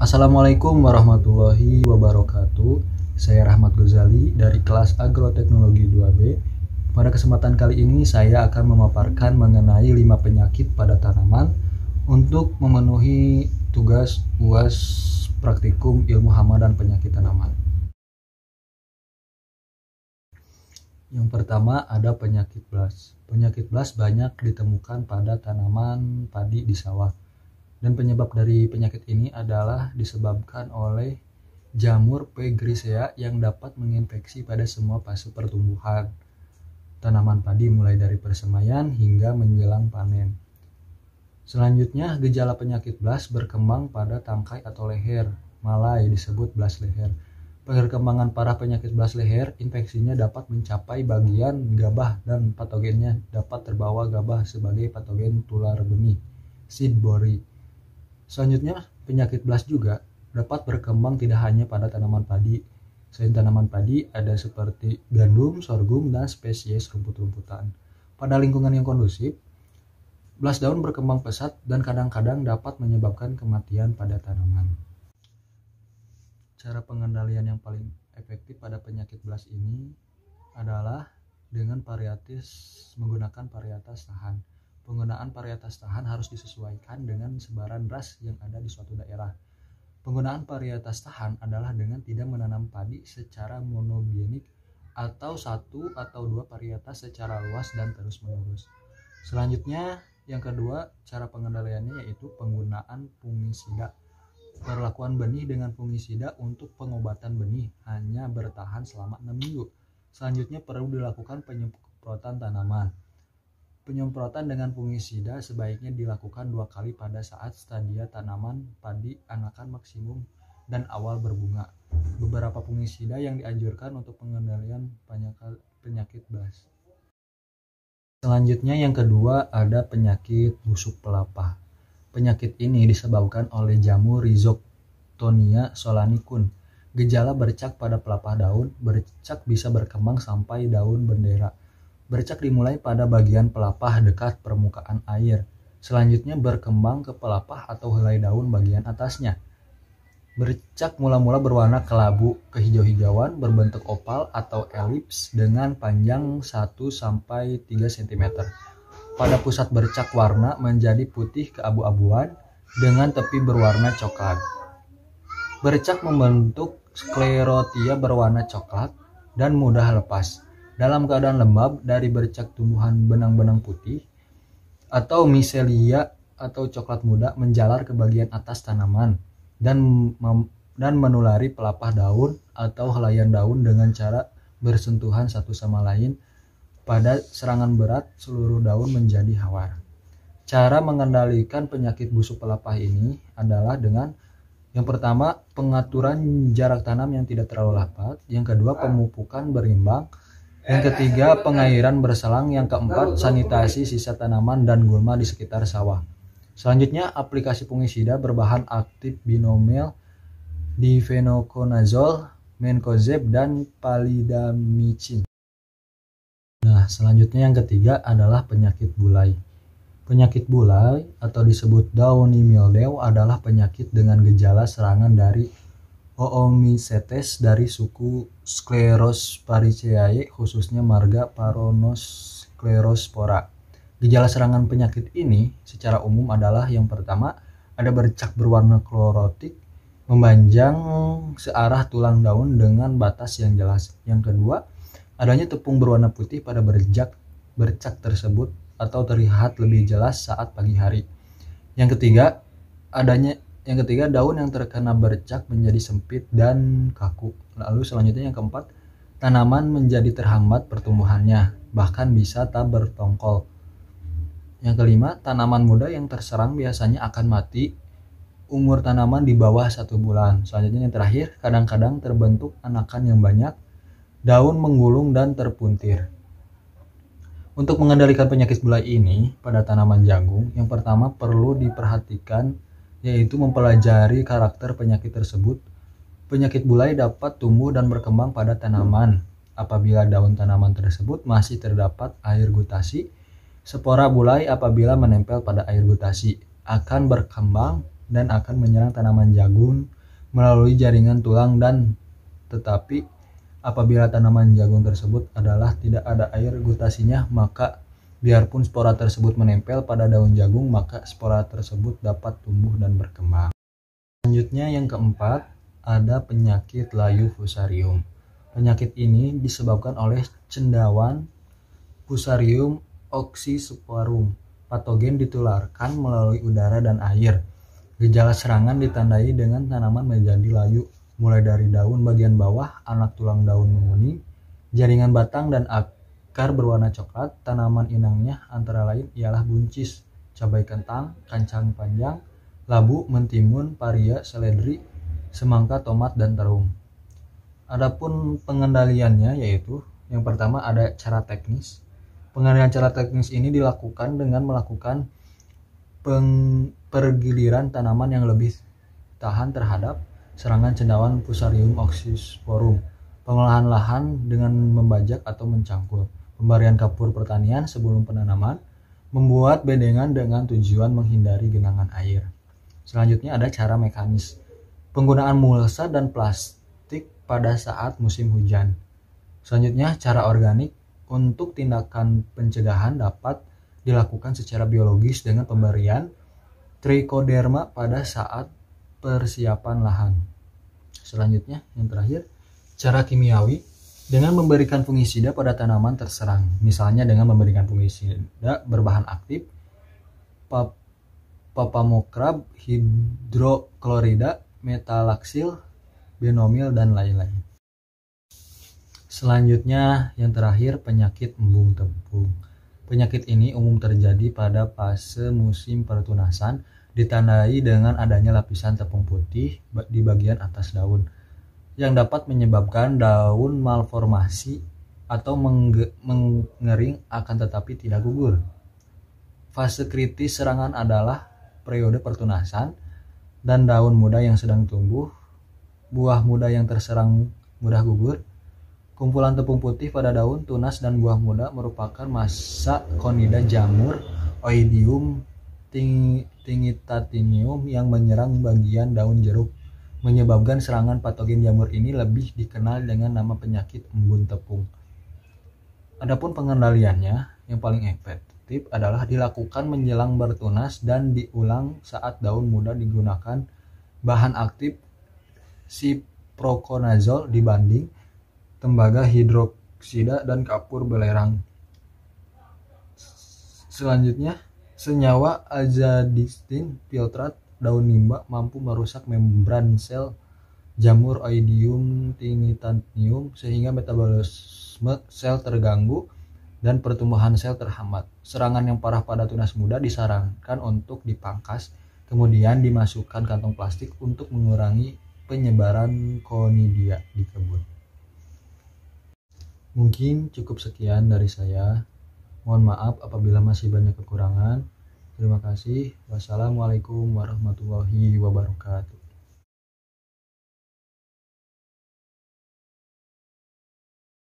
Assalamualaikum warahmatullahi wabarakatuh. Saya Rahmat Ghazali dari kelas Agroteknologi 2B. Pada kesempatan kali ini saya akan memaparkan mengenai 5 penyakit pada tanaman untuk memenuhi tugas UAS Praktikum Ilmu Hama dan Penyakit Tanaman. Yang pertama ada penyakit blas. Penyakit blas banyak ditemukan pada tanaman padi di sawah. Dan penyebab dari penyakit ini adalah disebabkan oleh jamur P. grisea yang dapat menginfeksi pada semua fase pertumbuhan tanaman padi mulai dari persemaian hingga menjelang panen. Selanjutnya, gejala penyakit blas berkembang pada tangkai atau leher, malai disebut blas leher. Perkembangan parah penyakit blas leher, infeksinya dapat mencapai bagian gabah dan patogennya dapat terbawa gabah sebagai patogen tular benih, seed borer. Selanjutnya, penyakit blas juga dapat berkembang tidak hanya pada tanaman padi. Selain tanaman padi, ada seperti gandum, sorghum, dan spesies rumput-rumputan. Pada lingkungan yang kondusif, blas daun berkembang pesat dan kadang-kadang dapat menyebabkan kematian pada tanaman. Cara pengendalian yang paling efektif pada penyakit blas ini adalah dengan menggunakan varietas tahan. Penggunaan varietas tahan harus disesuaikan dengan sebaran ras yang ada di suatu daerah. Penggunaan varietas tahan adalah dengan tidak menanam padi secara monogenik atau satu atau dua varietas secara luas dan terus-menerus. Selanjutnya, yang kedua, cara pengendaliannya yaitu penggunaan fungisida. Perlakuan benih dengan fungisida untuk pengobatan benih hanya bertahan selama 6 minggu. Selanjutnya perlu dilakukan penyemprotan tanaman. Penyemprotan dengan fungisida sebaiknya dilakukan 2 kali pada saat stadia tanaman padi anakan maksimum dan awal berbunga. Beberapa fungisida yang dianjurkan untuk pengendalian penyakit blas. Selanjutnya yang kedua ada penyakit busuk pelepah. Penyakit ini disebabkan oleh jamur Rhizoctonia solanicum. Gejala bercak pada pelepah daun, bercak bisa berkembang sampai daun bendera. Bercak dimulai pada bagian pelepah dekat permukaan air. Selanjutnya berkembang ke pelepah atau helai daun bagian atasnya. Bercak mula-mula berwarna kelabu kehijau-hijauan berbentuk opal atau elips dengan panjang 1-3 cm. Pada pusat bercak warna menjadi putih keabu-abuan dengan tepi berwarna coklat. Bercak membentuk sklerotia berwarna coklat dan mudah lepas. Dalam keadaan lembab dari bercak tumbuhan benang-benang putih atau micelia atau coklat muda menjalar ke bagian atas tanaman dan menulari pelepah daun atau helaian daun dengan cara bersentuhan satu sama lain. Pada serangan berat seluruh daun menjadi hawar. Cara mengendalikan penyakit busuk pelepah ini adalah dengan yang pertama, pengaturan jarak tanam yang tidak terlalu rapat. Yang kedua, pemupukan berimbang. Yang ketiga, pengairan berselang. Yang keempat, sanitasi sisa tanaman dan gulma di sekitar sawah. Selanjutnya, aplikasi fungisida berbahan aktif binomial difenoconazole, mancozeb, dan palidamicin. Nah, selanjutnya yang ketiga adalah penyakit bulai. Penyakit bulai atau disebut downy mildew adalah penyakit dengan gejala serangan dari Oomycetes dari suku Sclerosporiaceae, khususnya marga Paronosklerospora. Gejala serangan penyakit ini secara umum adalah yang pertama, ada bercak berwarna klorotik memanjang searah tulang daun dengan batas yang jelas. Yang kedua, adanya tepung berwarna putih pada bercak tersebut atau terlihat lebih jelas saat pagi hari. Yang ketiga, daun yang terkena bercak menjadi sempit dan kaku. Lalu selanjutnya yang keempat, tanaman menjadi terhambat pertumbuhannya, bahkan bisa tak bertongkol. Yang kelima, tanaman muda yang terserang biasanya akan mati umur tanaman di bawah 1 bulan. Selanjutnya yang terakhir, kadang-kadang terbentuk anakan yang banyak, daun menggulung dan terpuntir. Untuk mengendalikan penyakit bulai ini pada tanaman jagung, yang pertama perlu diperhatikan yaitu mempelajari karakter penyakit tersebut. Penyakit bulai dapat tumbuh dan berkembang pada tanaman apabila daun tanaman tersebut masih terdapat air gutasi. Spora bulai apabila menempel pada air gutasi akan berkembang dan akan menyerang tanaman jagung melalui jaringan tulang dan tetapi apabila tanaman jagung tersebut adalah tidak ada air gutasinya, maka biarpun spora tersebut menempel pada daun jagung, maka spora tersebut dapat tumbuh dan berkembang. Selanjutnya yang keempat, ada penyakit layu fusarium. Penyakit ini disebabkan oleh cendawan Fusarium oxysporum. Patogen ditularkan melalui udara dan air. Gejala serangan ditandai dengan tanaman menjadi layu, mulai dari daun bagian bawah, anak tulang daun menguning, jaringan batang dan akar berwarna coklat. Tanaman inangnya antara lain ialah buncis, cabai kentang, kacang panjang, labu, mentimun, paria, seledri, semangka, tomat, dan terung. Adapun pengendaliannya yaitu yang pertama ada cara teknis. Pengendalian cara teknis ini dilakukan dengan melakukan pergiliran tanaman yang lebih tahan terhadap serangan cendawan Fusarium oxysporum, pengolahan lahan dengan membajak atau mencangkul, pemberian kapur pertanian sebelum penanaman, membuat bedengan dengan tujuan menghindari genangan air. Selanjutnya ada cara mekanis, penggunaan mulsa dan plastik pada saat musim hujan. Selanjutnya cara organik, untuk tindakan pencegahan dapat dilakukan secara biologis dengan pemberian trichoderma pada saat persiapan lahan. Selanjutnya yang terakhir, cara kimiawi dengan memberikan fungisida pada tanaman terserang, misalnya dengan memberikan fungisida berbahan aktif papamokrab, hidroklorida, metalaksil, benomil, dan lain-lain. Selanjutnya yang terakhir, penyakit embung tepung. Penyakit ini umum terjadi pada fase musim pertunasan, ditandai dengan adanya lapisan tepung putih di bagian atas daun yang dapat menyebabkan daun malformasi atau mengering akan tetapi tidak gugur. Fase kritis serangan adalah periode pertunasan dan daun muda yang sedang tumbuh, buah muda yang terserang mudah gugur. Kumpulan tepung putih pada daun, tunas, dan buah muda merupakan masa Conidia jamur Oidium tingitatinium yang menyerang bagian daun jeruk. Menyebabkan serangan patogen jamur ini lebih dikenal dengan nama penyakit embun tepung. Adapun pengendaliannya yang paling efektif adalah dilakukan menjelang bertunas dan diulang saat daun muda, digunakan bahan aktif ciproconazole dibanding tembaga hidroksida dan kapur belerang. Selanjutnya, senyawa azadistin filtrat daun nimba mampu merusak membran sel jamur Oidium tingitatinium sehingga metabolisme sel terganggu dan pertumbuhan sel terhambat. Serangan yang parah pada tunas muda disarankan untuk dipangkas, kemudian dimasukkan kantong plastik untuk mengurangi penyebaran Conidia di kebun. Mungkin cukup sekian dari saya. Mohon maaf apabila masih banyak kekurangan. Terima kasih. Wassalamualaikum warahmatullahi wabarakatuh.